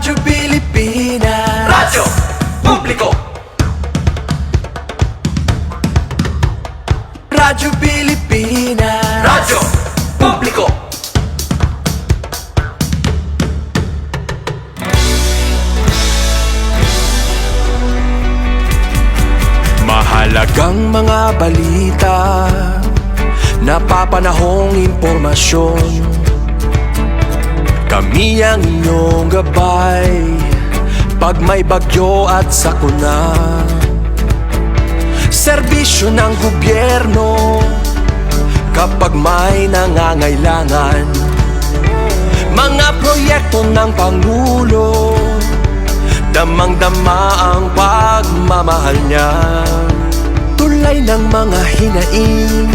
Radyo Pilipinas, Radyo Publiko. Radyo Pilipinas, Radyo Publiko. mahalagang mga balita, napapanahong impormasyon. Kami ang inyong gabay pag may bagyo at sakuna. Serbisyo ng gobyerno kapag may nangangailangan. Mga proyekto ng Pangulo, damang-dama ang pagmamahal niya. Tulay ng mga hinaing,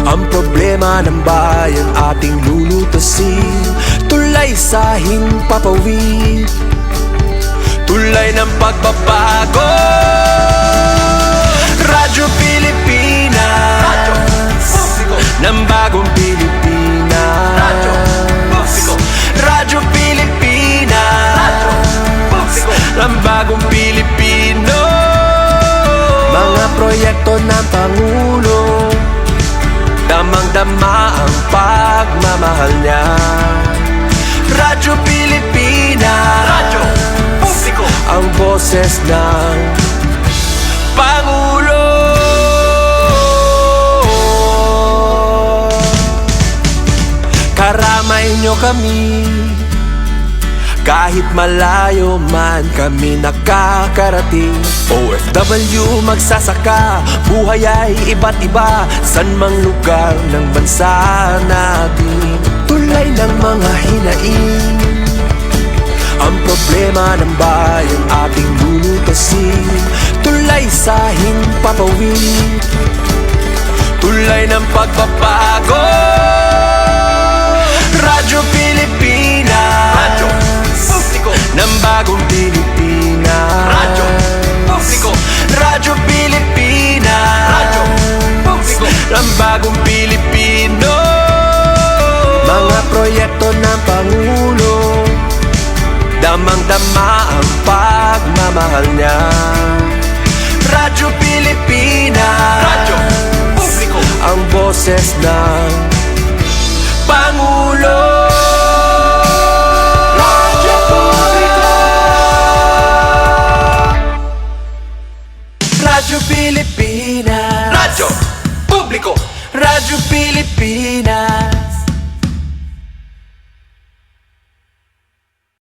ang problema ng bayan ating lulutasin. Tulay sa himpapawid, tulay ng pagbabago. Radyo Pilipinas, Radyo Publiko. ng bagong Pilipinas. Radyo Publiko. Radyo Pilipinas, Radyo Publiko. ng bagong Pilipino. Mga proyekto ng Pangulo, damang-dama ang pagmamahal niya. Radyo Pilipinas, Radyo Publiko. ang boses ng Pangulo. Karamay nyo kami, kahit malayo man kami nakakarating. OFW magsasaka, buhay ay iba't iba, san mang lugar ng bansa natin. Tulay ng mga hinaing, ang problema ng bayan ating lulutasin. Tulay sa himpapawid, tulay ng pagbabago. Radyo Pilipinas, Radyo Publiko. ng bagong Pilipinas. Radyo Publiko. Radyo Pilipinas, Radyo Publiko. ng bagong Pilipino. Mga proyekto ng Pangulo, damang-dama ang pagmamahal niya. Radyo Pilipinas, Radyo Publiko. ang boses ng Pangulo.